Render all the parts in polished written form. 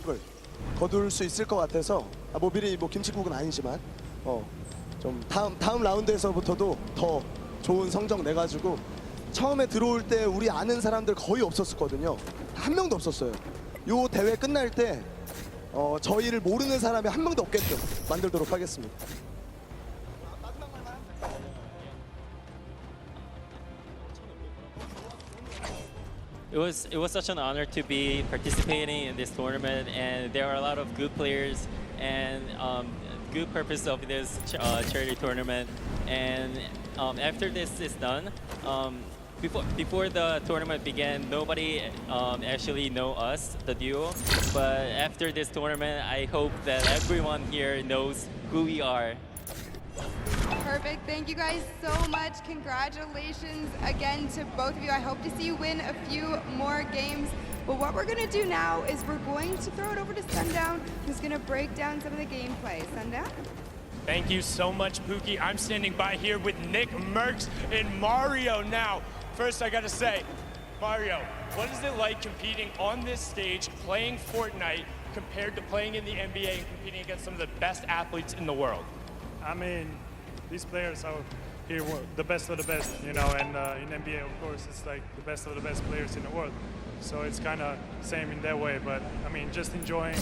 을 거둘 수 있을 것 같아서 뭐 미리 뭐 김치국은 아니지만 좀 다음 라운드에서부터도 더 좋은 성적 내가지고 처음에 들어올 때 우리 아는 사람들 거의 없었거든요. 한 명도 없었어요. 요 대회 끝날 때 저희를 모르는 사람이 한 명도 없게끔 만들도록 하겠습니다. It was such an honor to be participating in this tournament, and there are a lot of good players and good purpose of this charity tournament. And after this is done, before the tournament began, nobody actually know us, the duo. But after this tournament, I hope that everyone here knows who we are. Perfect. Thank you guys so much. Congratulations again to both of you. I hope to see you win a few more games. But what we're going to do now is we're going to throw it over to Sundown, who's going to break down some of the gameplay. Sundown? Thank you so much, Pookie. I'm standing by here with Nick Merckx and Mario now. First, I got to say, Mario, what is it like competing on this stage, playing Fortnite, compared to playing in the NBA and competing against some of the best athletes in the world? I mean, these players are here the best of the best, you know, and in NBA, of course, it's like the best of the best players in the world. So it's kind of same in that way, but I mean, just enjoying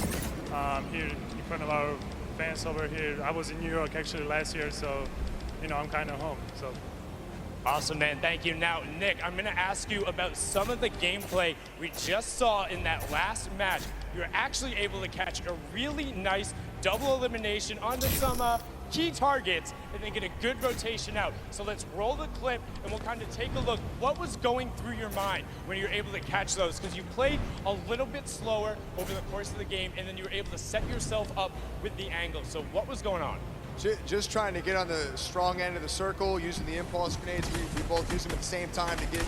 here in front of our fans over here. I was in New York actually last year, so, you know, I'm kind of home, so. Awesome, man. Thank you. Now, Nick, I'm going to ask you about some of the gameplay we just saw in that last match. You were actually able to catch a really nice double elimination onto some key targets and then get a good rotation out. So let's roll the clip and we'll kind of take a look. What was going through your mind when you were able to catch those? Because you played a little bit slower over the course of the game and then you were able to set yourself up with the angle. So what was going on? Just trying to get on the strong end of the circle, using the impulse grenades. We both used them at the same time to get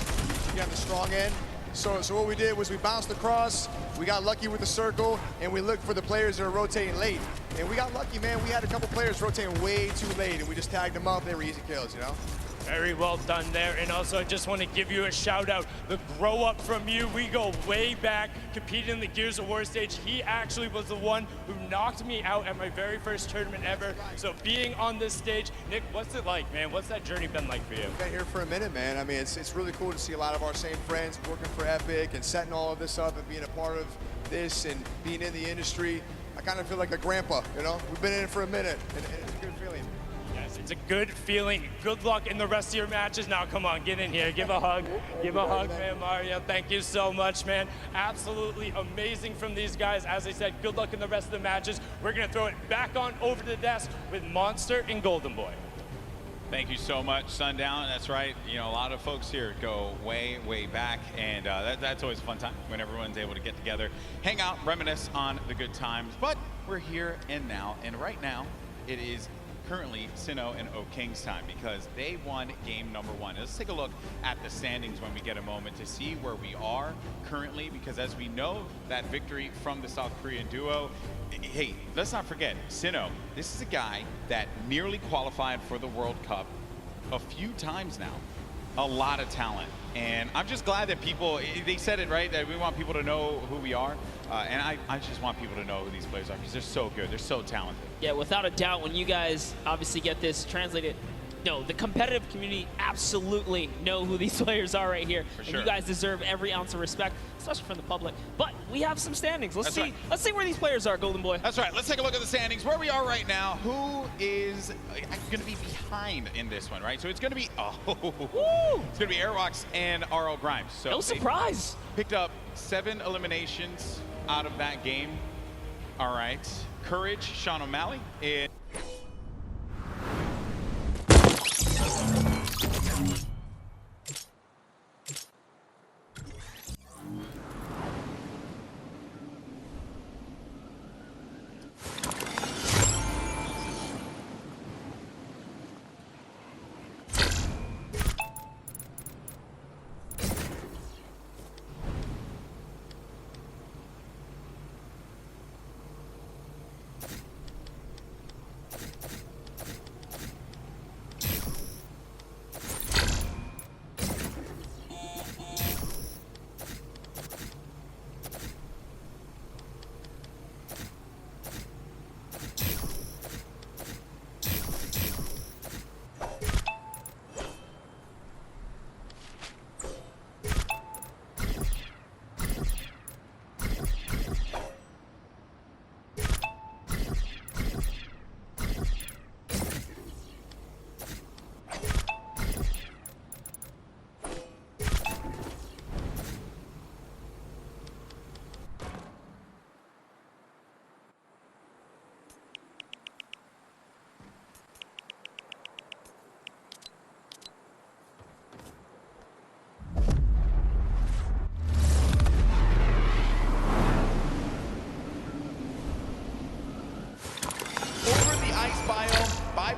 on the strong end. So what we did was we bounced across, we got lucky with the circle, and we looked for the players that are rotating late. And we got lucky, man. We had a couple players rotating way too late, and we just tagged them up. They were easy kills, you know? Very well done there. And also, I just want to give you a shout out. The grow up from you, we go way back, competed in the Gears of War stage. He actually was the one who knocked me out at my very first tournament ever. So being on this stage, Nick, what's it like, man? What's that journey been like for you? Been here for a minute, man. I mean, it's really cool to see a lot of our same friends working for Epic and setting all of this up and being a part of this and being in the industry. I kind of feel like a grandpa, you know? We've been in it for a minute, and it's a good feeling. Yes, it's a good feeling. Good luck in the rest of your matches. Now, come on, get in here. Give a hug. Give a hug, man, Mario. Thank you so much, man. Absolutely amazing from these guys. As I said, good luck in the rest of the matches. We're going to throw it back on over to the desk with Monster and Golden Boy. Thank you so much, Sundown. That's right. You know, a lot of folks here go way, way back, and that's always a fun time when everyone's able to get together, hang out, reminisce on the good times. But we're here and now, and right now, it is currently Sinnoh and O'King's time because they won game number 1. Let's take a look at the standings when we get a moment to see where we are currently, because as we know, that victory from the South Korean duo, hey, let's not forget, Sinnoh, this is a guy that nearly qualified for the World Cup a few times now. A lot of talent. And I'm just glad that people, they said it right, that we want people to know who we are. And I just want people to know who these players are because they're so good, they're so talented. Yeah, without a doubt, when you guys obviously get this translated, no, the competitive community absolutely know who these players are right here. For sure. And you guys deserve every ounce of respect, especially from the public. But we have some standings. Let's see where these players are, Golden Boy. That's right. Let's take a look at the standings. Where we are right now. Who is going to be behind in this one, right? So it's going to be, it's going to be Airwalks and RL Grimes. So no surprise. Picked up 7 eliminations out of that game. All right. Courage, Sean O'Malley.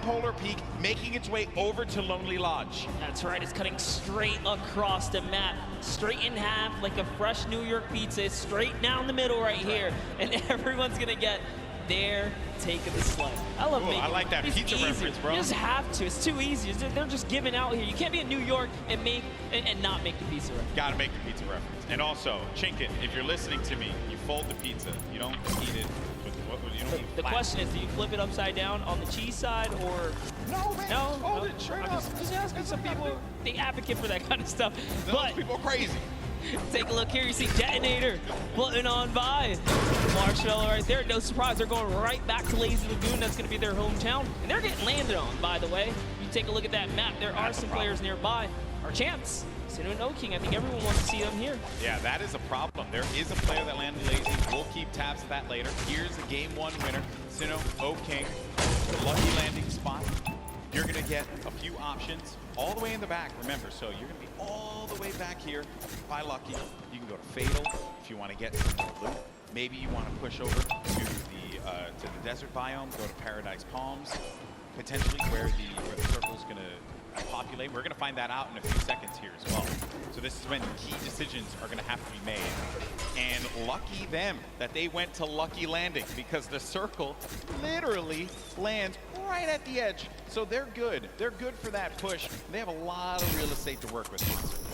Polar Peak, making its way over to Lonely Lodge. That's right, it's cutting straight across the map, straight in half like a fresh New York pizza. It's straight down the middle right here, and everyone's gonna get their take of the slice. I love making I like that it's pizza easy. reference, bro. You just have to. It's too easy. They're just giving out here. You can't be in New York and not make the pizza reference. Gotta make the pizza reference. And also, Chinkin, if you're listening to me, you fold the pizza. You don't eat it. You don't eat The flat. question is, do you flip it upside down on the cheese side or No, man. no? Hold it straight I'm up. just asking. Some people they advocate for that kind of stuff, Those but. people are crazy. Take a look here. You see Detonator floating on by. Marshmallow right there. No surprise. They're going right back to Lazy Lagoon. That's going to be their hometown. And they're getting landed on, by the way. You take a look at that map. There are some players nearby. Our champs, Sinu and O-King. I think everyone wants to see them here. Yeah, that is a problem. There is a player that landed lazy. We'll keep tabs of that later. Here's a game 1 winner. Sino, O-King, the lucky landing spot. You're going to get a few options all the way in the back, remember. So you're going to be all the way back here by Lucky. You can go to Fatal if you want to get some loot. Maybe you want to push over to the desert biome, go to Paradise Palms, potentially where the circle's going to populate. We're going to find that out in a few seconds here as well. So this is when key decisions are going to have to be made. And lucky them that they went to Lucky Landing, because the circle literally lands right at the edge. So they're good. They're good for that push. They have a lot of real estate to work with.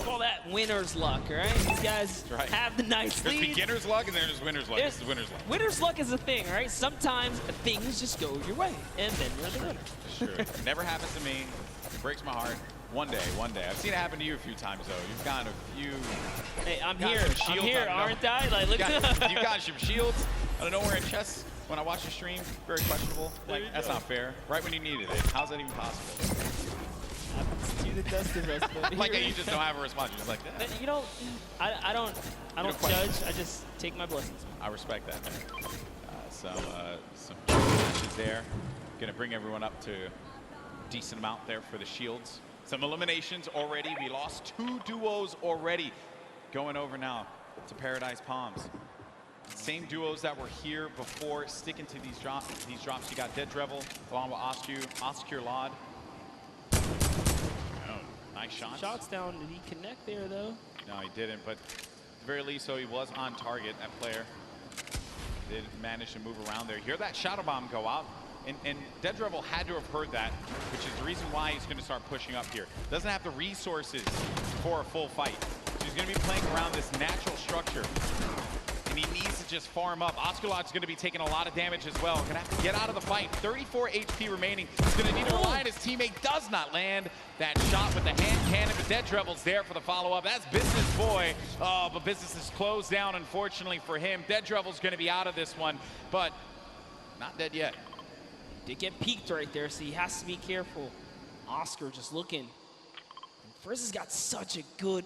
Call that winner's luck, all right? These guys right. have the nice There's lead. beginner's luck and there's winner's luck. This is winner's luck. Winner's luck is a thing, all right? Sometimes things just go your way, and then you're the winner. Sure. Never happens to me. Breaks my heart. One day. I've seen it happen to you a few times, though. You've gotten a few. Hey, I'm got here. some I'm shields here, out of aren't I? Like, look you got some shields out of nowhere in chess. When I watch the stream, very questionable. Like, that's not fair. Right when you needed it. How's that even possible? happens to the best of us. But Like, here- you just don't have a response. You're just like, eh. You know, I don't question. judge. I just take my blessings. I respect that, man. Some matches there. Gonna bring everyone up to a decent amount there for the shields. Some eliminations already. We lost 2 duos already. Going over now to Paradise Palms. Same duos that were here before, sticking to these drops. You got Dead Drevel along with Oscar Lod. Oh, nice shots. Shots down. Did he connect there though? No, he didn't, but at the very least, so he was on target, that player. Did manage to move around there. Hear that shadow bomb go out, and Dead Drevel had to have heard that, which is the reason why he's going to start pushing up here. Doesn't have the resources for a full fight. So he's going to be playing around this natural structure, and he needs to just farm up. Osculot's going to be taking a lot of damage as well. Going to have to get out of the fight. 34 HP remaining. He's going to need to rely on his teammate. Does not land that shot with the hand cannon, but Dead Drevel's there for the follow-up. That's Business Boy. Oh, but Business is closed down, unfortunately for him. Dead Drevel's going to be out of this one, but not dead yet. Did get peeked right there, so he has to be careful. Oscar just looking. Frizz has got such a good,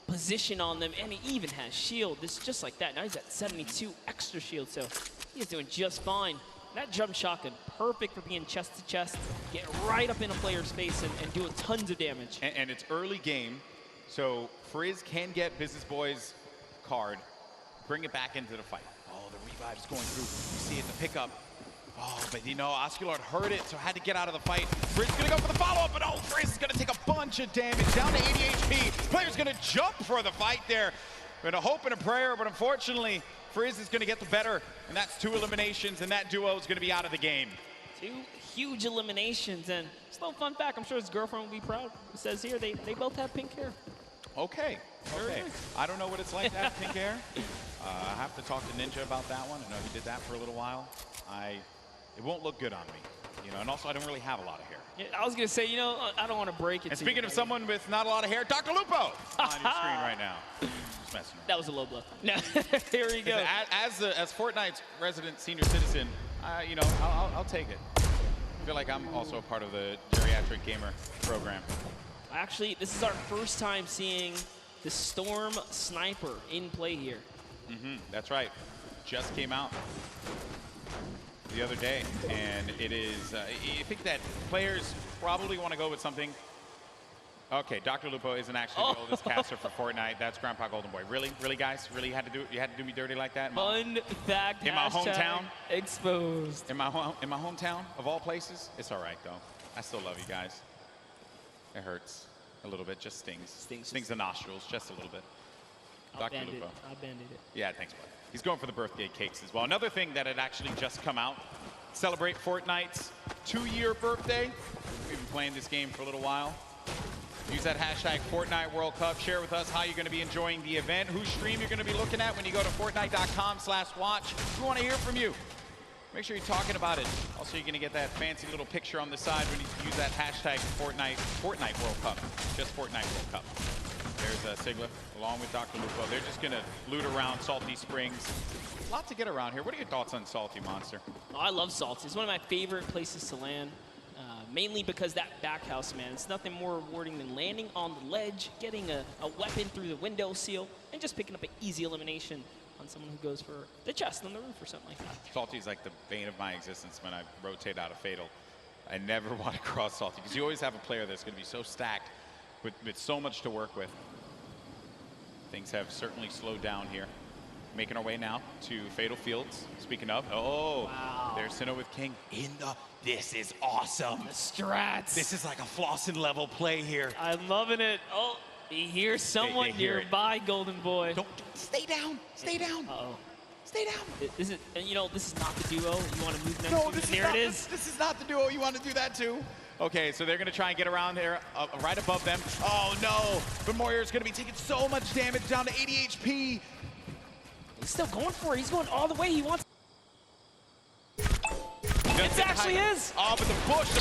position on them, and he even has shield. This is just like that. Now he's at 72 extra shield, so he's doing just fine. That jump shotgun, perfect for being chest to chest, get right up in a player's face and doing tons of damage. And it's early game, so Frizz can get Business Boy's card, bring it back into the fight. Oh, the revive's going through. You see it, the pickup. Oh, but Osculard heard it, so had to get out of the fight. Frizz gonna go for the follow-up, but Frizz is gonna take a bunch of damage, down to 80 HP. Player's gonna jump for the fight there. With a hope and a prayer, but unfortunately, Frizz is gonna get the better, and that's 2 eliminations, and that duo is gonna be out of the game. 2 huge eliminations, and just a little fun fact, I'm sure his girlfriend will be proud. It says here, they both have pink hair. Okay. Very nice. I don't know what it's like to have pink hair. I have to talk to Ninja about that one. I know he did that for a little while. It won't look good on me, and also I don't really have a lot of hair. Yeah, I was gonna say, I don't want to break it And to speaking you. of someone with not a lot of hair, Dr. Lupo on your screen right now. Just messing around. That was a low blow. No, here we go. As Fortnite's resident senior citizen, I'll take it. I feel like I'm also a part of the geriatric gamer program. Actually, this is our first time seeing the Storm Sniper in play here. That's right. Just came out the other day, and it is, I think that players probably want to go with something Okay, Dr. Lupo isn't actually the oldest caster for Fortnite. That's Grandpa Golden Boy. Really, really, guys, really had to do you had to do me dirty like that? Fun fact. In my hometown? Exposed. In my hometown of all places. It's all right though. I still love you guys. It hurts a little bit, just stings. Stings the nostrils just a little bit. Dr. Lupo. I banded it. Yeah, thanks, bud. He's going for the birthday cakes as well. Another thing that had actually just come out. Celebrate Fortnite's 2-year birthday. We've been playing this game for a little while. Use that hashtag Fortnite World Cup. Share with us how you're going to be enjoying the event, whose stream you're going to be looking at when you go to fortnite.com/watch. We want to hear from you. Make sure you're talking about it. Also, you're going to get that fancy little picture on the side when you use that hashtag Fortnite World Cup. Just Fortnite World Cup. There's Sigla along with Dr. Lupo. They're just going to loot around Salty Springs. A lot to get around here. What are your thoughts on Salty, Monster? Oh, I love Salty. It's one of my favorite places to land. Mainly because that back house, man, it's nothing more rewarding than landing on the ledge, getting a weapon through the window seal, and just picking up an easy elimination on someone who goes for the chest on the roof or something like that. Salty is like the bane of my existence when I rotate out of Fatal. I never want to cross Salty because you always have a player that's going to be so stacked with so much to work with. Things have certainly slowed down here. Making our way now to Fatal Fields. Speaking of, Wow. There's Sinnoh with King in the. This is awesome. The strats. This is like a Flossin level play here. I'm loving it. Oh, he hears someone They hear it. nearby, Golden Boy. Don't stay down. Stay down. Uh-oh. Stay down. This is, and you know, this is not the duo. You want to move next No, to this there is not, it is. This is not the duo. You want to do that too? Okay, so they're going to try and get around there, right above them. Oh no, but Moyer is going to be taking so much damage, down to 80 HP. He's still going for it. He's going all the way. He wants. It actually is. Oh, but the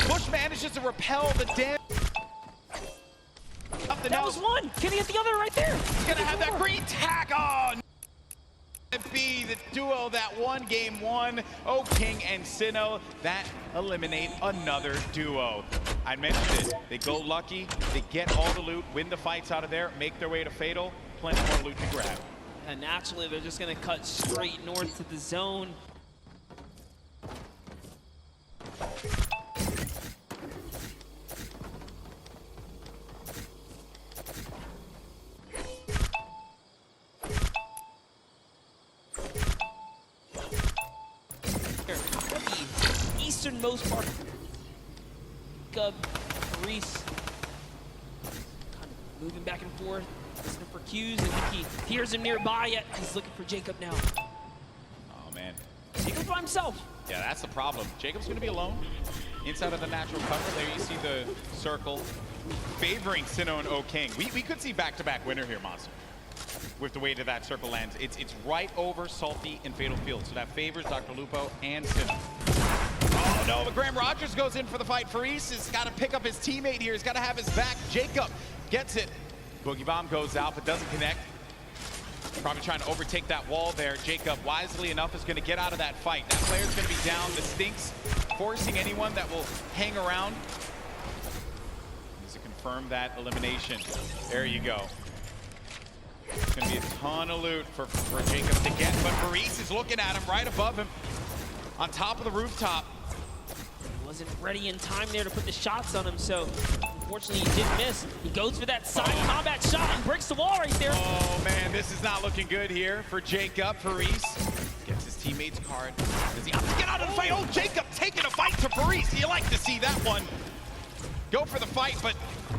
bush manages to repel the damage. That was one. Can he hit the other right there? He's going to have that green tag on. Be the duo that won game one. Oh, King and Sinnoh, that eliminate another duo. I mentioned it. They go lucky. They get all the loot, win the fights out of there, make their way to Fatal. Plenty more loot to grab. And naturally, they're just going to cut straight north to the zone. The easternmost part of Reese. Kind of moving back and forth, listening for cues. I think he hears him nearby, yet he's looking for Jacob now. Oh, man. Jacob by himself. Yeah, that's the problem. Jacob's going to be alone inside of the natural cover. There you see the circle favoring Sinnoh and O King. We could see back-to-back winner here, Monster, with the way that that circle lands. It's right over Salty and Fatal Field, so that favors Dr. Lupo and Sinnoh. Oh no, but Graham Rogers goes in for the fight. Faris has got to pick up his teammate here. He's got to have his back. Jacob gets it. Boogie Bomb goes out, but doesn't connect. Probably trying to overtake that wall there. Jacob, wisely enough, is going to get out of that fight. That player's going to be down. The Stinks forcing anyone that will hang around. Needs to confirm that elimination. There you go. It's going to be a ton of loot for Jacob to get, but Faris is looking at him right above him on top of the rooftop. Wasn't ready in time there to put the shots on him, so unfortunately he did miss. He goes for that side combat shot and breaks the wall right there. Oh man, this is not looking good here for Jacob. Faris gets his teammate's card. Does he get out of the fight? Oh, Jacob taking a fight to Faris. You like to see that one. Go for the fight, but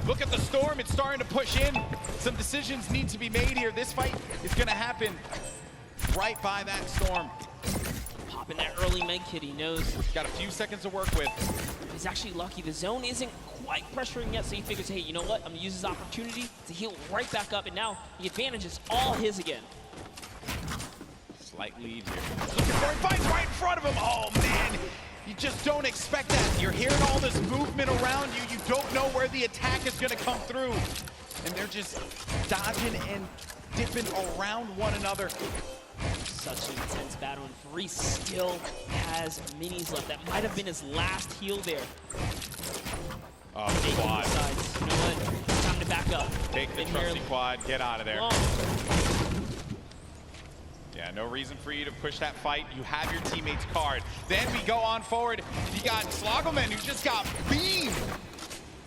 look at the storm. It's starting to push in. Some decisions need to be made here. This fight is going to happen right by that storm. Popping that early med kit, he knows. Got a few seconds to work with. He's actually lucky. The zone isn't quite pressuring yet, so he figures, hey, you know what? I'm gonna use this opportunity to heal right back up, and now the advantage is all his again. Slight lead here. Looking for it, finds right in front of him. Oh man, you just don't expect that. You're hearing all this movement around you. You don't know where the attack is gonna come through. And they're just dodging and dipping around one another. Such an intense battle, and Faris still has minis left. That might have been his last heal there. Oh, quad. Decides, you know what? It's time to back up. Take the trusty quad, get out of there. Yeah, no reason for you to push that fight. You have your teammate's card. Then we go on forward. You got Slogoman, who just got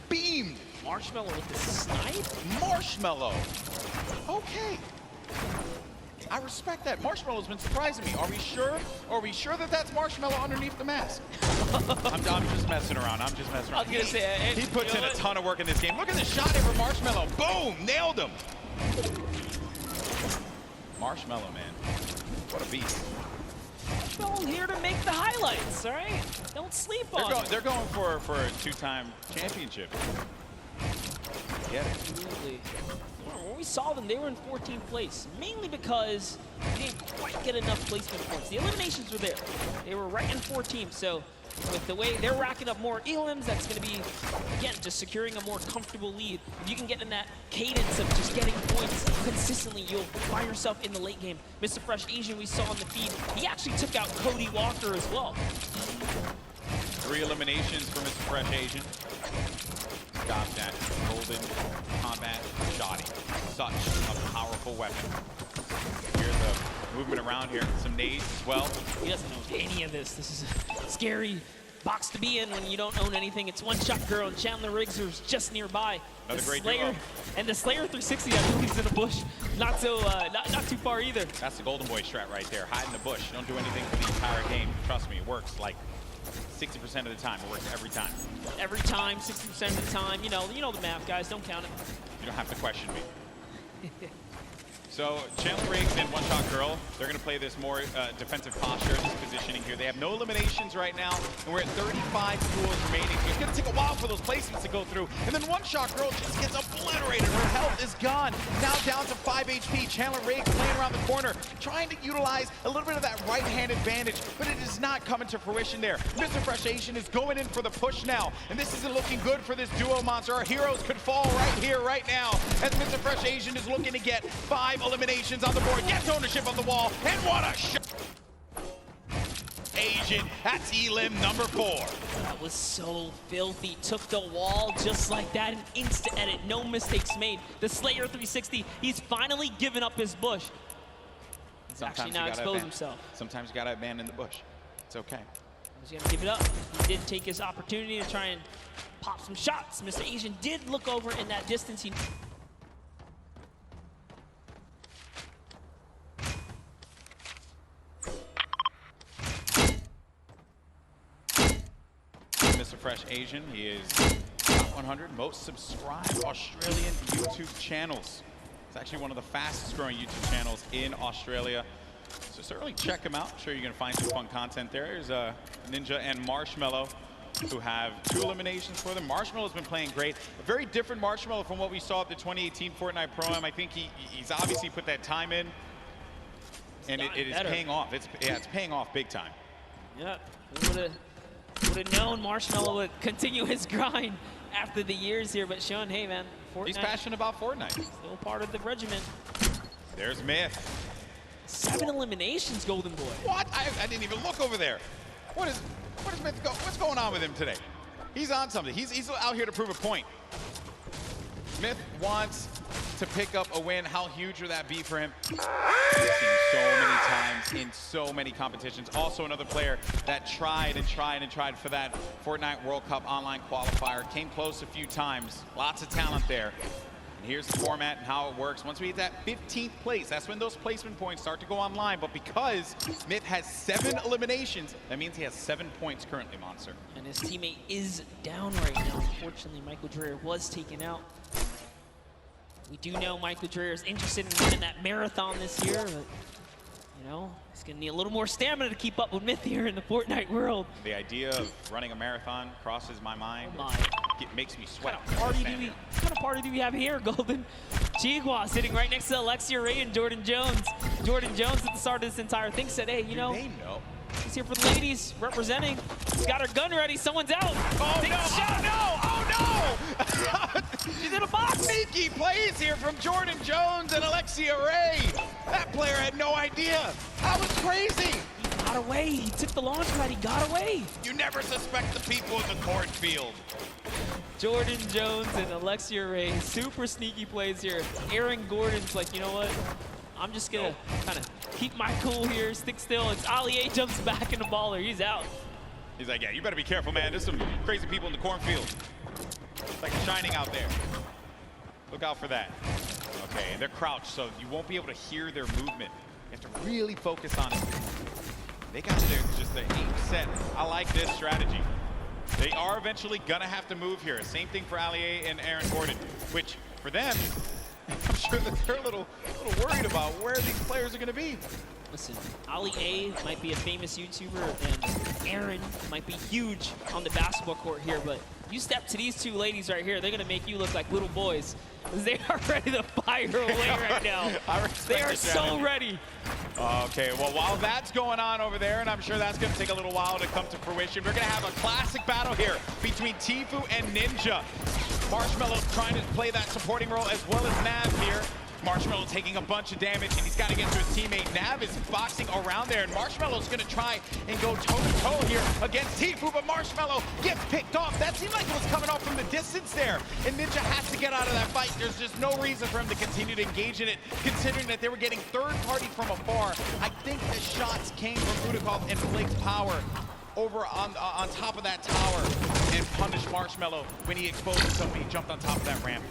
beamed. Marshmallow with the snipe? Marshmallow. Okay. I respect that. Marshmallow's been surprising me. Are we sure? Are we sure that that's Marshmallow underneath the mask? I'm just messing around. I'm just messing around. I was gonna say, He puts in a ton of work in this game. Look at the shot here for Marshmallow. Boom! Nailed him. Marshmallow, man. What a beast. Marshmallow here to make the highlights, all right? Don't sleep on it. They're going for a two-time championship. Get it. Absolutely. When we saw them, they were in 14th place, mainly because they didn't quite get enough placement points. The eliminations were there. They were right in 14th, so with the way they're racking up more elims, that's going to be, again, just securing a more comfortable lead. If you can get in that cadence of just getting points consistently, you'll find yourself in the late game. Mr. Fresh Asian, we saw on the feed, he actually took out Cody Walker as well. 3 eliminations for Mr. Fresh Asian. Got that golden combat shoddy. Such a powerful weapon. Here's the movement around here. Some nades as well. He doesn't know any of this. This is a scary box to be in when you don't own anything. It's One Shot Girl and Chandler Riggs, who's just nearby. Another The great Slayer duo. and the Slayer 360, I think he's in a bush. Not too far either. That's the Golden Boy strat right there. Hide in the bush. Don't do anything for the entire game. Trust me, it works like 60% of the time. It works every time. Every time, 60% of the time. You know the math, guys. Don't count it. You don't have to question me. So Chandler Riggs and One Shot Girl, they're going to play this more defensive posture, this positioning here. They have no eliminations right now, and we're at 35 duels remaining. So it's going to take a while for those placements to go through. And then One Shot Girl just gets obliterated. Her health is gone. Now down to 5 HP. Chandler Riggs playing around the corner, trying to utilize a little bit of that right-hand advantage, but it is not coming to fruition there. Mr. Fresh Asian is going in for the push now, and this isn't looking good for this duo monster. Our heroes could fall right here, right now, as Mr. Fresh Asian is looking to get 5 eliminations on the board, gets ownership of the wall, and what a shot! Asian, that's elim number 4. That was so filthy. Took the wall just like that. An instant edit, no mistakes made. The Slayer 360, he's finally given up his bush. He's actually now exposed himself. Sometimes you gotta abandon the bush. It's okay. He's gonna give it up. He did take his opportunity to try and pop some shots. Mr. Asian did look over in that distance. He Mr. Fresh Asian, he is top 100 most subscribed Australian YouTube channels. It's actually one of the fastest growing YouTube channels in Australia. So certainly check him out. I'm sure you're gonna find some fun content there. There's Ninja and Marshmallow, who have 2 eliminations for them. Marshmallow's been playing great. A very different Marshmallow from what we saw at the 2018 Fortnite Pro-Am. I think he's obviously put that time in, and it is paying off. It's paying off big time. Yeah, would have known Marshmallow would continue his grind after the years here, but Sean, hey man, Fortnite. He's passionate about Fortnite. Still part of the regiment. There's Myth. 7 eliminations, Golden Boy. What? I didn't even look over there. What is Myth what's going on with him today? He's on something. He's out here to prove a point. Myth wants to pick up a win. How huge would that be for him? We've seen so many times in so many competitions. Also another player that tried for that Fortnite World Cup online qualifier. Came close a few times. Lots of talent there. And here's the format and how it works. Once we hit that 15th place, that's when those placement points start to go online. But because Myth has 7 eliminations, that means he has 7 points currently, Monster. And his teammate is down right now. Unfortunately, Michael Dreyer was taken out. We do know Michael Dreyer is interested in winning that marathon this year, but you know, he's gonna need a little more stamina to keep up with Myth here in the Fortnite world. The idea of running a marathon crosses my mind. Oh my. It makes me sweat. What kind of party do we have here, Golden? Chigua sitting right next to Alexia Ray and Jordan Jones. Jordan Jones at the start of this entire thing said, hey, you know, They know. he's here for the ladies, representing. He's got her gun ready. Someone's out. Oh Take no! a shot. Oh no! She's in a box. Sneaky plays here from Jordan Jones and Alexia Ray. That player had no idea. That was crazy. He got away. He took the launch pad. He got away. You never suspect the people in the Cornfield. Jordan Jones and Alexia Ray, super sneaky plays here. Aaron Gordon's like, you know what? I'm just gonna kind of keep my cool here, stick still. It's Ali A jumps back in the baller. He's out. He's like, yeah, you better be careful, man. There's some crazy people in the Cornfield. It's like shining out there. Look out for that. Okay, and they're crouched, so you won't be able to hear their movement. You have to really focus on it. They got just their aim set. I like this strategy. They are eventually gonna have to move here. Same thing for Allier and Aaron Gordon, which for them, I'm sure that they're a little worried about where these players are gonna be. Listen, Ali A might be a famous YouTuber, and Aaron might be huge on the basketball court here, but you step to these two ladies right here, they're gonna make you look like little boys. They are ready to fire away right now. They are so ready. Okay, well, while that's going on over there, and I'm sure that's going to take a little while to come to fruition, we're going to have a classic battle here between Tfue and Ninja. Marshmello trying to play that supporting role as well as Nav here. Marshmello taking a bunch of damage, and he's got to get to his teammate. Nav is boxing around there, and Marshmello's going to try and go toe-to-toe here against Tfue, but Marshmello gets picked off. That seemed like it was coming off from the distance there, and Ninja has to get out of that fight. There's just no reason for him to continue to engage in it, considering that they were getting third-party from afar. I think the shots came from Budakov and Blake's power over on top of that tower and punished Marshmello when he exposed himself when he jumped on top of that ramp.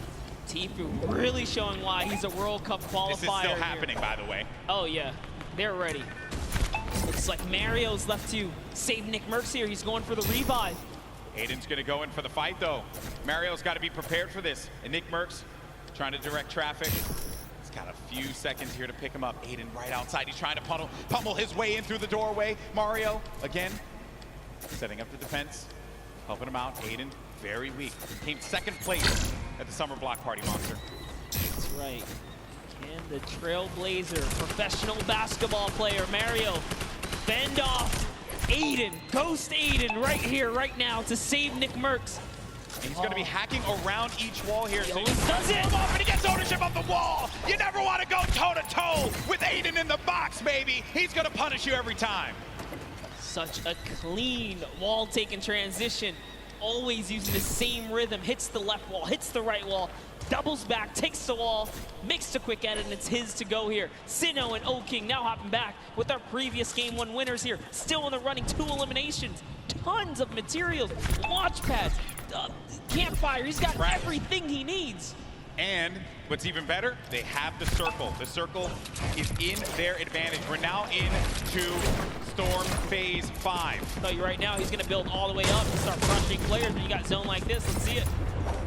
Tfue really showing why he's a World Cup qualifier. This is still happening, by the way. Oh, yeah. They're ready. Looks like Mario's left to save Nick Merckx here. He's going for the revive. Aiden's going to go in for the fight, though. Mario's got to be prepared for this. And Nick Merckx trying to direct traffic. He's got a few seconds here to pick him up. Aiden right outside. He's trying to pummel his way in through the doorway. Mario, again, setting up the defense, helping him out. Aiden, very weak. Came second place at the Summer Block Party Monster. That's right. Can the Trailblazer, professional basketball player, Mario, fend off Aiden, ghost Aiden right here, right now to save Nick Merckx. And he's going to be hacking around each wall here. He always does it! Off and he gets ownership of the wall! You never want to go toe-to-toe with Aiden in the box, baby! He's going to punish you every time. Such a clean wall-taking transition. Always using the same rhythm, hits the left wall, hits the right wall, doubles back, takes the wall, makes a quick edit, and it's his to go here. Sinnoh and O-King now hopping back with our previous Game 1 winners here. Still in the running, 2 eliminations, tons of materials, launch pads, campfire. He's got everything he needs. And what's even better, they have the circle. The circle is in their advantage. We're now into Storm Phase 5. I'll tell you right now, he's gonna build all the way up and start crushing players when you got zone like this. Let's see it.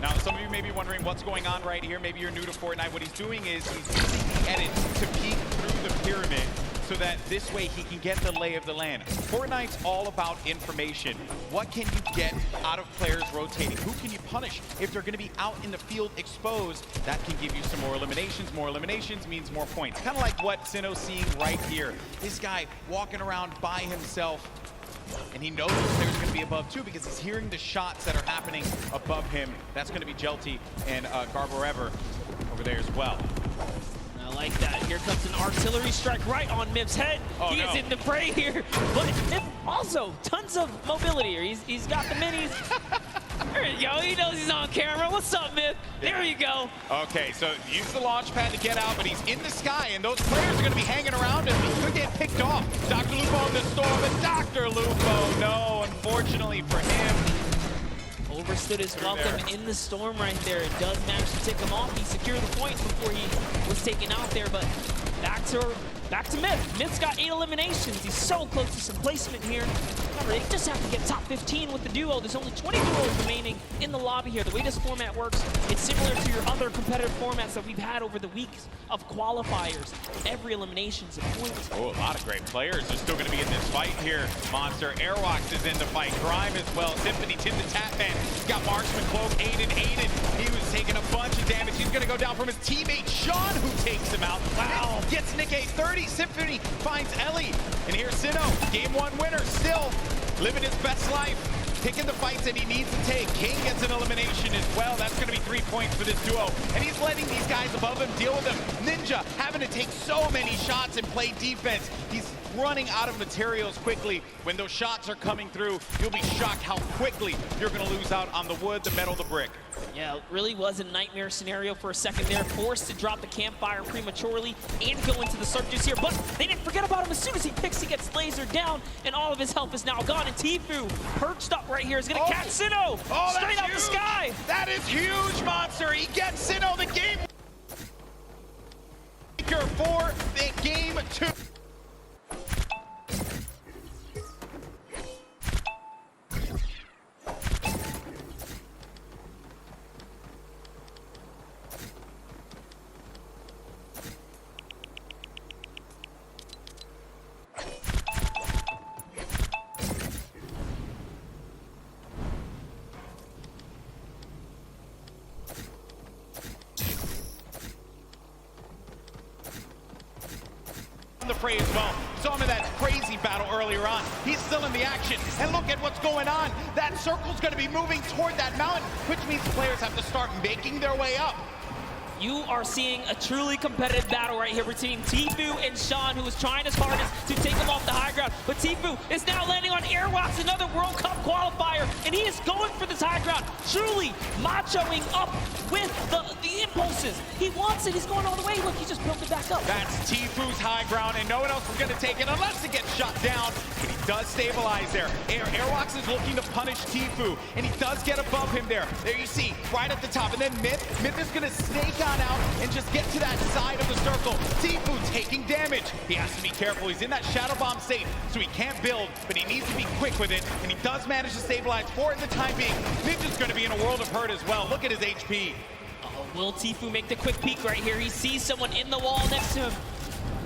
Now, some of you may be wondering what's going on right here. Maybe you're new to Fortnite. What he's doing is he's using the edit to peek through the pyramid so that this way he can get the lay of the land. Fortnite's all about information. What can you get out of players rotating? Who can you punish if they're gonna be out in the field exposed? That can give you some more eliminations. More eliminations means more points. Kind of like what Sinnoh's seeing right here. This guy walking around by himself, and he knows the player's going to be above too because he's hearing the shots that are happening above him. That's going to be Jelty and Garborever over there as well. I like that. Here comes an artillery strike right on Mip's head. He is in the fray here, but Mip also tons of mobility here. He's got the minis. There you go. He knows he's on camera. What's up, Mip? There you go. Okay, so use the launch pad to get out, but he's in the sky, and those players are going to be hanging around him. He could get picked off. Dr. Lupo in the storm, and Dr. Lupo, no, unfortunately for him. Overstood his welcome in the storm right there. It does manage to tick him off. He secured the points before he was taken out there, but back to Myth. Myth's got 8 eliminations. He's so close to some placement here. Remember, they just have to get top 15 with the duo. There's only 20 duos remaining in the lobby here. The way this format works, it's similar to your other competitive formats that we've had over the weeks of qualifiers. Every elimination's a point. Oh, a lot of great players are still going to be in this fight here. Monster Airwalks is in the fight. Grime as well. Symphony, Tim the Tapman. He's got Marksman Cloak. Aiden. He was taking a bunch of damage. He's going to go down from his teammate Sean, who takes him out. Wow. Gets Nick a 30. Symphony finds Ellie. And here's Sinnoh, Game 1 winner, still living his best life, picking the fights that he needs to take. King gets an elimination as well. That's going to be 3 points for this duo. And he's letting these guys above him deal with him. Ninja having to take so many shots and play defense. He's running out of materials quickly. When those shots are coming through, you'll be shocked how quickly you're going to lose out on the wood, the metal, the brick. Yeah, it really was a nightmare scenario for a second there. Forced to drop the campfire prematurely and go into the surges here. But they didn't forget about him as soon as he picks, he gets lasered down, and all of his health is now gone. And Tfue, perched up right here, is gonna catch Sinnoh straight out the sky. That is huge, Monster. He gets Sinnoh the game maker for the game 2. The fray as well. Saw him in that crazy battle earlier on. He's still in the action. And look at what's going on. That circle's going to be moving toward that mountain, which means players have to start making their way up. You are seeing a truly competitive battle right here between Tfue and Sean, who is trying his hardest to take him off the high ground. But Tfue is now landing on Airwalks, another World Cup qualifier, and he is going for this high ground, truly machoing up with the impulses. He wants it. He's going all the way. Look, he just built it back up. That's Tfue's high ground, and no one else is going to take it unless it gets shot down. But he does stabilize there. Airwalks is looking to punish Tfue, and he does get above him there. There you see, right at the top. And then Myth is going to snake out and just get to that side of the circle. Tfue taking damage. He has to be careful. He's in that Shadow Bomb state, so he can't build, but he needs to be quick with it, and he does manage to stabilize for the time being. Myth is going to be in a world of hurt as well. Look at his HP. Will Tfue make the quick peek right here? He sees someone in the wall next to him.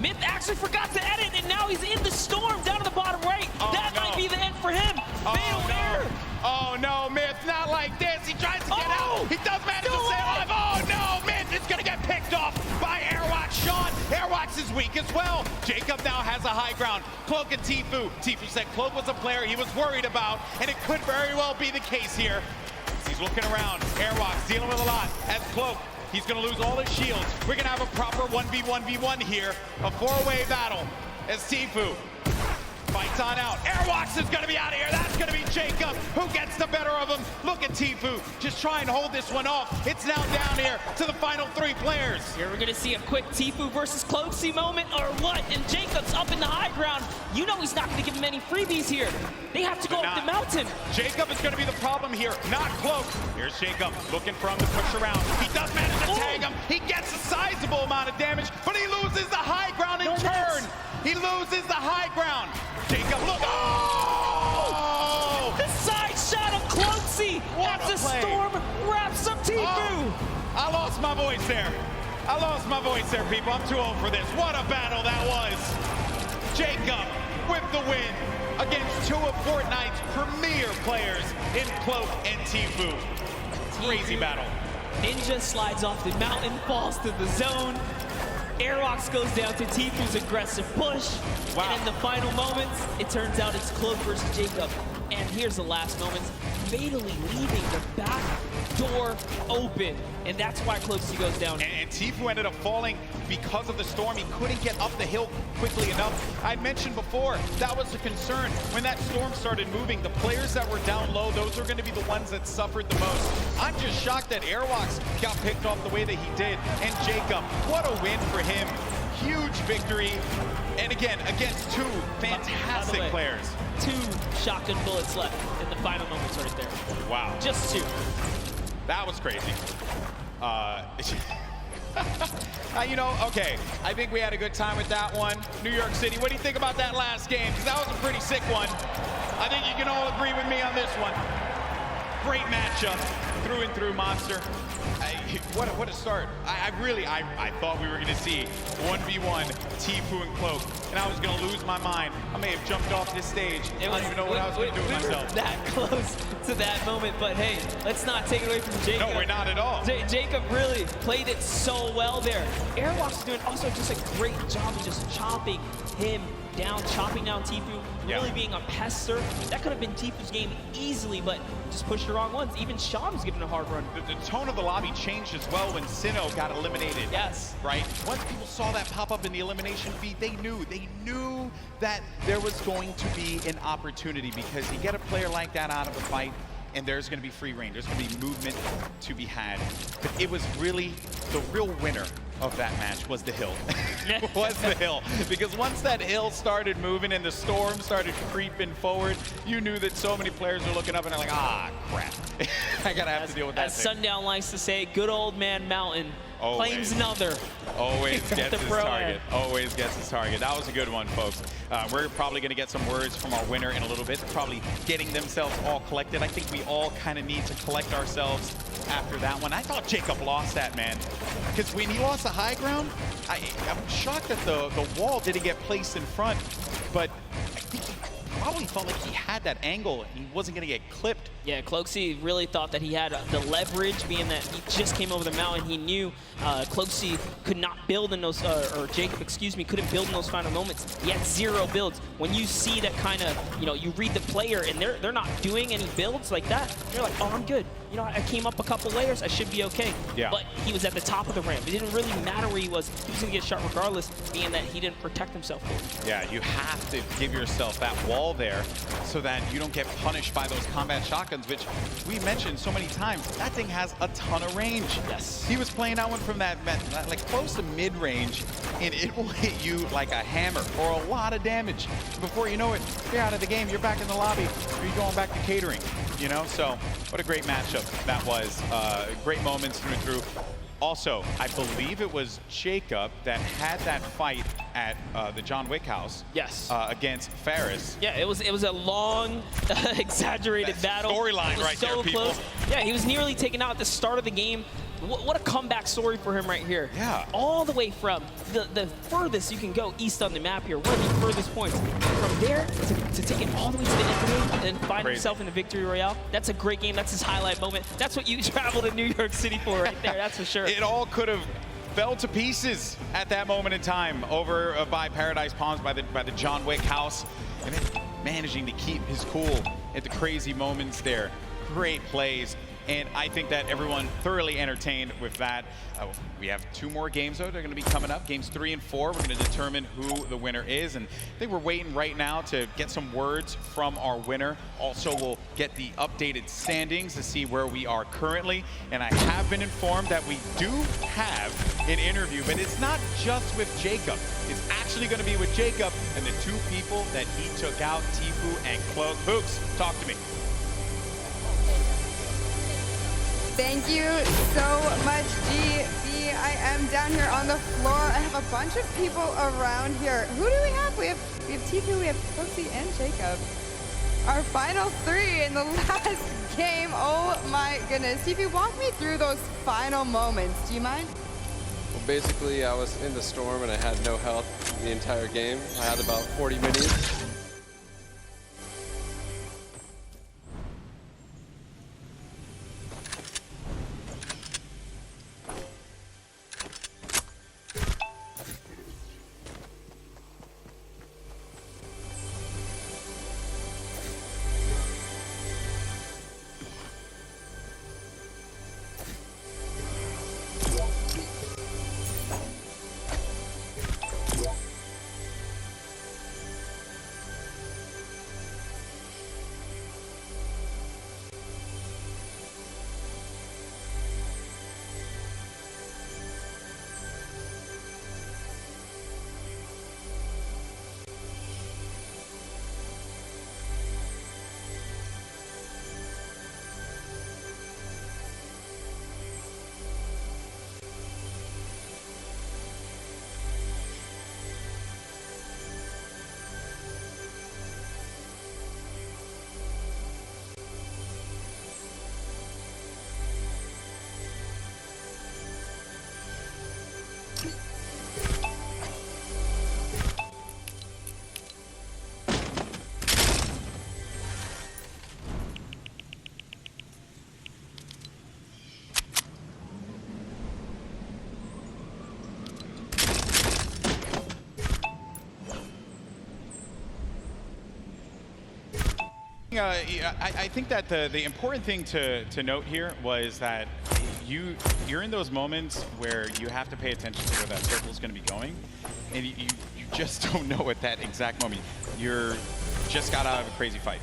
Myth actually forgot to edit, and now he's in the storm down to the bottom right. That might be the end for him. Fatal error. Oh no, Myth, not like this. He tries to get out. He does manage to stay alive. Oh no, Myth is gonna get picked off by Airwalks. Sean, Airwalks is weak as well. Jacob now has a high ground. Cloak and Tfue. Tfue said Cloak was a player he was worried about, and it could very well be the case here. He's looking around. Airwalks dealing with a lot. As Cloak, he's gonna lose all his shields. We're gonna have a proper 1v1v1 here. A four-way battle as Tfue fights on out. Airwalks is gonna be out of here. That's gonna be Jacob who gets the better of him. Look at Tfue just try and hold this one off. It's now down here to the final 3 players. Here we're gonna see a quick Tfue versus Cloaksy moment or what? And Jacob's up in the high ground. You know he's not gonna give him any freebies here. They have to go up the mountain. Jacob is gonna be the problem here, not Cloak. Here's Jacob looking for him to push around. He does manage to tag him. He gets a sizable amount of damage, but he loses the high ground in turn. He loses the high ground. Jacob, look! Oh! The side shot of Cloaksy as the storm wraps up Tfue. Oh, I lost my voice there. I lost my voice there, people. I'm too old for this. What a battle that was. Jacob with the win against 2 of Fortnite's premier players in Cloak and Tfue. Crazy battle. Ninja slides off the mountain, falls to the zone. Airwalks goes down to Tfue's aggressive push. Wow. And in the final moments, it turns out it's Cloak versus Jacob. And here's the last moments, fatally leaving the back door open. And that's why Cloaksy goes down. And Tfue ended up falling because of the storm. He couldn't get up the hill quickly enough. I mentioned before, that was a concern. When that storm started moving, the players that were down low, those are going to be the ones that suffered the most. I'm just shocked that Airwalks got picked off the way that he did. And Jacob, what a win for him. Huge victory. And again, against 2 fantastic players. 2 shotgun bullets left in the final moments right there. Wow. Just 2. That was crazy. You know, okay, I think we had a good time with that one. New York City, what do you think about that last game? Because that was a pretty sick one. I think you can all agree with me on this one. Great matchup, through and through, Monster. What a start. I thought we were going to see 1v1 Tfue and Cloak, and I was going to lose my mind. I may have jumped off this stage. I don't even know what I was going to do with myself. We were that close to that moment, but hey, let's not take it away from Jacob. No, we're not at all. Jacob really played it so well there. Airwalks is doing also just a great job of just chopping him down, chopping down Tfue, really being a pester. That could have been Tfue's game easily, but just pushed the wrong ones. Even Sean was giving a hard run. The tone of the lobby changed as well when Sinnoh got eliminated. Yes. Right? Once people saw that pop up in the elimination feed, they knew that there was going to be an opportunity, because you get a player like that out of a fight, and there's going to be free reign. There's going to be movement to be had. But it was really the real winner of that match was the hill. Was the hill. Because once that hill started moving and the storm started creeping forward, you knew that so many players were looking up and they're like, ah, crap. I gotta have to deal with that As thing. Sundown likes to say, good old man Mountain claims another. Always gets his pro-am. target. Always gets his target. That was a good one, folks. We're probably going to get some words from our winner in a little bit. Probably getting themselves all collected. I think we all kind of need to collect ourselves after that one. I thought Jacob lost that, man. Because when he lost the high ground, I'm shocked that the wall didn't get placed in front. But I think he probably felt like he had that angle and he wasn't going to get clipped. Yeah, Cloakzy really thought that he had the leverage, being that he just came over the mountain. He knew Cloakzy could not build in those, or Jacob, excuse me, couldn't build in those final moments. He had 0 builds. When you see that kind of, you read the player and they're not doing any builds like that, you're like, oh, I'm good. I came up a couple layers, I should be okay. Yeah. But he was at the top of the ramp. It didn't really matter where he was. He was gonna get shot regardless, being that he didn't protect himself fully. Yeah, you have to give yourself that wall there so that you don't get punished by those combat shotguns, which we mentioned so many times. That thing has a ton of range. Yes. He was playing that one from that like close to mid-range, and it will hit you like a hammer or a lot of damage. Before you know it, you're out of the game. You're back in the lobby. Or you're going back to catering. So what a great matchup that was. Great moments through and through. Also, I believe it was Jacob that had that fight at the John Wick house. Yes. Against Ferris. Yeah, it was a long, exaggerated battle. Storyline It was right so there, people. close. Yeah, he was nearly taken out at the start of the game. What a comeback story for him right here. Yeah. All the way from the furthest you can go east on the map here, one of the furthest points. From there to take it all the way to the end game and find Crazy. himself in a victory royale. That's a great game. That's his highlight moment. That's what you travel to New York City for right there. That's for sure. It all could have fell to pieces at that moment in time over by Paradise Palms, by the John Wick house, and then managing to keep his cool at the crazy moments there. Great plays. And I think that everyone thoroughly entertained with that. We have 2 more games, though. They're going to be coming up. Games 3 and 4. We're going to determine who the winner is. And I think we're waiting right now to get some words from our winner. Also, we'll get the updated standings to see where we are currently. And I have been informed that we do have an interview, but it's not just with Jacob. It's actually going to be with Jacob and the 2 people that he took out, Tfue and Cloak. Hooks, talk to me. Thank you so much, GB. I am down here on the floor. I have a bunch of people around here. Who do we have? We have Tfue, we have Cloakzy, and Jacob. Our final 3 in the last game. Oh my goodness. Tfue, walk me through those final moments. Do you mind? Well, basically, I was in the storm and I had no health the entire game. I had about 40 minis. I think that the important thing to note here was that you're in those moments where you have to pay attention to where that circle is going to be going, and you just don't know at that exact moment. You're just got out of a crazy fight.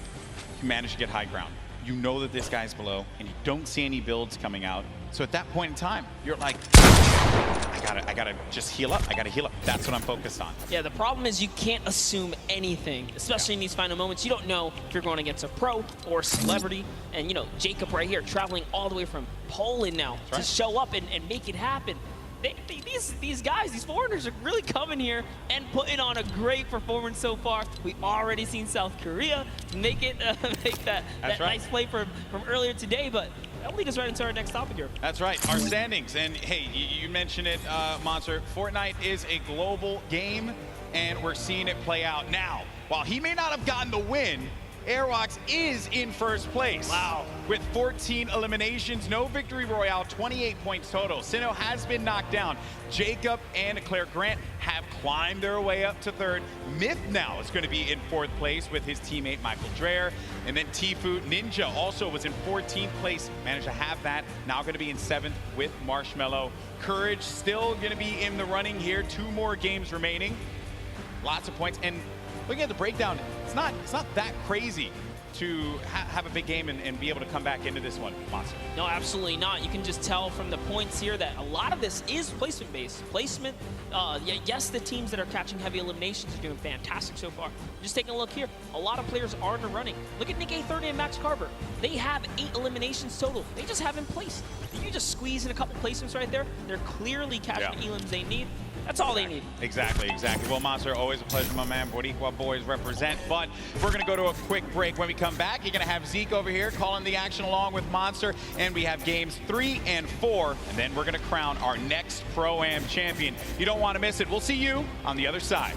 You managed to get high ground. You know that this guy's below, and you don't see any builds coming out. So at that point in time, you're like, I gotta just heal up. I gotta heal up. That's what I'm focused on. Yeah, the problem is you can't assume anything, especially in these final moments. You don't know if you're going against a pro or a celebrity. And, you know, Jacob right here traveling all the way from Poland now to show up and make it happen. These guys, these foreigners are really coming here and putting on a great performance so far. We already seen South Korea make it, make that nice play from earlier today, but that'll lead us right into our next topic here. That's right, our standings. And hey, you mentioned it, Monster. Fortnite is a global game, and we're seeing it play out now. While he may not have gotten the win, Airwalks is in first place. Wow. With 14 eliminations, no victory royale, 28 points total. Sinnoh has been knocked down. Jacob and Claire Grant have climbed their way up to third. Myth now is going to be in fourth place with his teammate Michael Dreher. And then Tfue Ninja also was in 14th place, managed to have that. Now going to be in 7th with Marshmello. Courage still going to be in the running here. 2 more games remaining. Lots of points. And looking at the breakdown, it's not that crazy to have a big game and be able to come back into this one, Monster. No, absolutely not. You can just tell from the points here that a lot of this is placement-based. Placement, yes, the teams that are catching heavy eliminations are doing fantastic so far. Just taking a look here, a lot of players are in the running. Look at Nick A30 and Max Carver. They have 8 eliminations total. They just haven't placed. If you just squeeze in a couple placements right there, they're clearly catching the elims they need. That's all they need. Exactly. Well, Monster, always a pleasure, my man. Boricua boys represent. But we're going to go to a quick break. When we come back, you're going to have Zeke over here calling the action along with Monster. And we have games 3 and 4. And then we're going to crown our next Pro-Am champion. You don't want to miss it. We'll see you on the other side.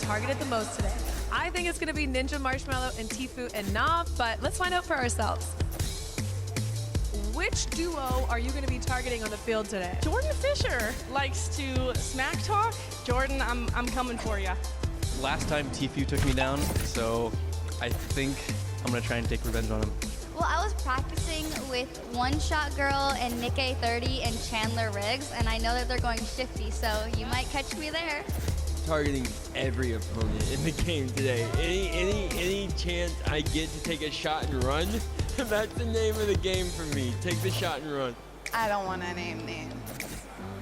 Targeted the most today. I think it's going to be Ninja, Marshmello, and Tfue and Nav, but let's find out for ourselves. Which duo are you going to be targeting on the field today? Jordan Fisher likes to smack talk. Jordan, I'm coming for you. Last time Tfue took me down, so I think I'm going to try and take revenge on him. Well, I was practicing with One Shot Girl and Nick A30 and Chandler Riggs, and I know that they're going shifty, so you might catch me there. Targeting every opponent in the game today. Any chance I get to take a shot and run, that's the name of the game for me. Take the shot and run. I don't want to name names.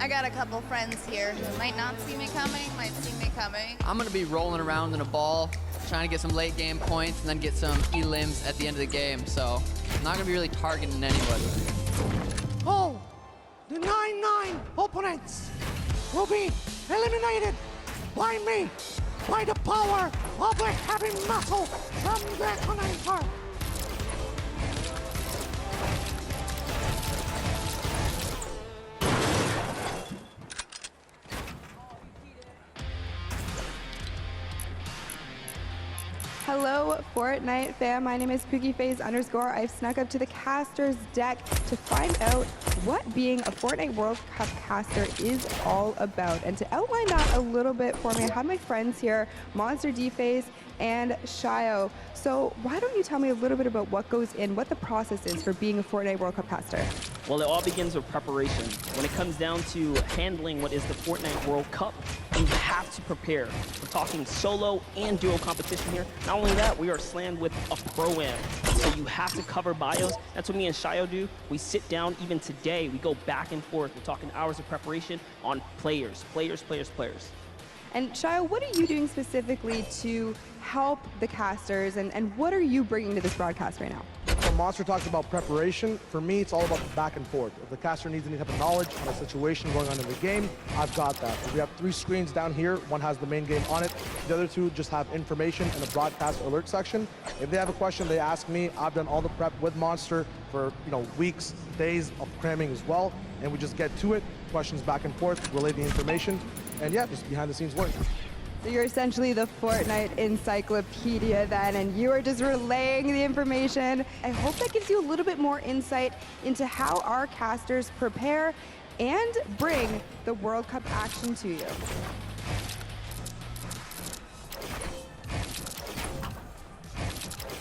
I got a couple friends here who might not see me coming, might see me coming. I'm going to be rolling around in a ball, trying to get some late game points and then get some elims at the end of the game. So I'm not going to be really targeting anybody. Oh, the 9-9 opponents will be eliminated by me, by the power of the heavy muscle from the Detonator. Hello, Fortnite fam. My name is PookieFaze_. I've snuck up to the caster's deck to find out what being a Fortnite World Cup caster is all about. And to outline that a little bit for me, I have my friends here, Monster D-Face and Shio. So why don't you tell me a little bit about what goes in, what the process is for being a Fortnite World Cup caster? Well, it all begins with preparation. When it comes down to handling what is the Fortnite World Cup, you have to prepare. We're talking solo and duo competition here. Not only that, we are slammed with a Pro-Am. So you have to cover bios. That's what me and Shio do. We sit down even today. We go back and forth. We're talking hours of preparation on players. And Shio, what are you doing specifically to help the casters, and what are you bringing to this broadcast right now? So Monster talked about preparation. For me, it's all about the back and forth. If the caster needs any type of knowledge on a situation going on in the game, I've got that. We have 3 screens down here. One has the main game on it. The other 2 just have information in the broadcast alert section. If they have a question, they ask me. I've done all the prep with Monster for weeks, days of cramming as well, and we just get to it. Questions back and forth, relay the information, and yeah, just behind the scenes work. So you're essentially the Fortnite encyclopedia then, and you are just relaying the information. I hope that gives you a little bit more insight into how our casters prepare and bring the World Cup action to you.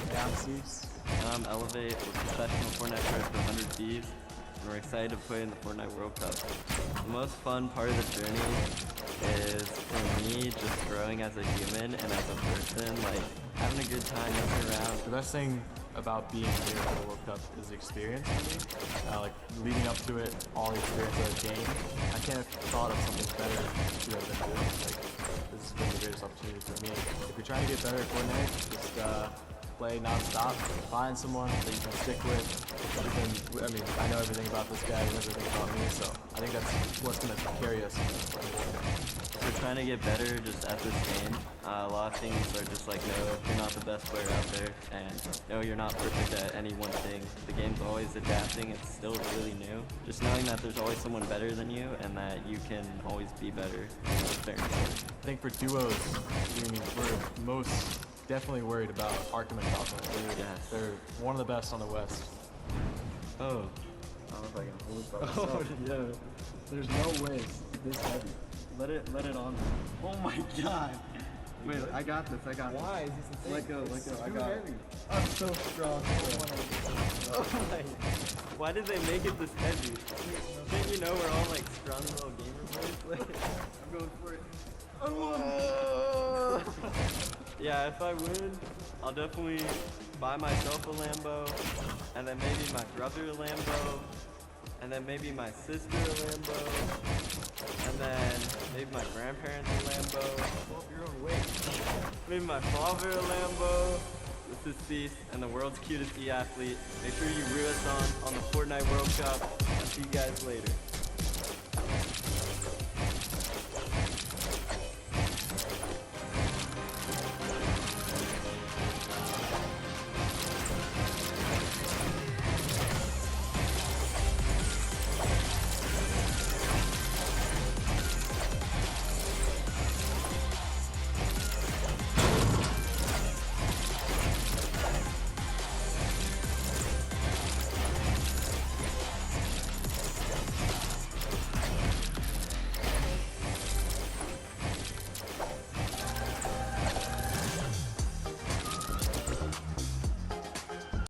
Hey, I'm Cease. I'm Elevate, we're professional Fortnite players for 100 Thieves, and we're excited to play in the Fortnite World Cup. The most fun part of the journey is, for me, just growing as a human and as a person, like, having a good time messing around. The best thing about being here for the World Cup is the experience for me. Like, leading up to it, all the experience of the game, I can't have thought of something better to have been doing. Like, this has been the greatest opportunity for me. If you're trying to get better at Fortnite, just play non-stop, find someone that you can stick with. I mean, I know everything about this guy, and everything about me, so I think that's what's going to carry us. If we're trying to get better just at this game, a lot of things are just like, no, you're not the best player out there, and no, you're not perfect at any one thing. The game's always adapting, it's still really new. Just knowing that there's always someone better than you, and that you can always be better is very important. I think for duos, we're most definitely worried about Arkham and Falcon. They're one of the best on the West. Oh. I don't know if I can hold it by Oh, myself. yeah. There's no way it's this heavy. Let it on. Oh my god. Wait, I got this. Why is this a thing? I got it. Heavy. I'm so strong. Oh my. Why did they make it this heavy? Don't you know we're all like strong little gamer boys? I'm going for it. Oh. Yeah, if I win, I'll definitely buy myself a Lambo, and then maybe my brother a Lambo, and then maybe my sister a Lambo, and then maybe my grandparents a Lambo. Go up your own weight. Maybe my father a Lambo. This is Cease, and the world's cutest e-athlete. Make sure you root us on the Fortnite World Cup. I'll see you guys later.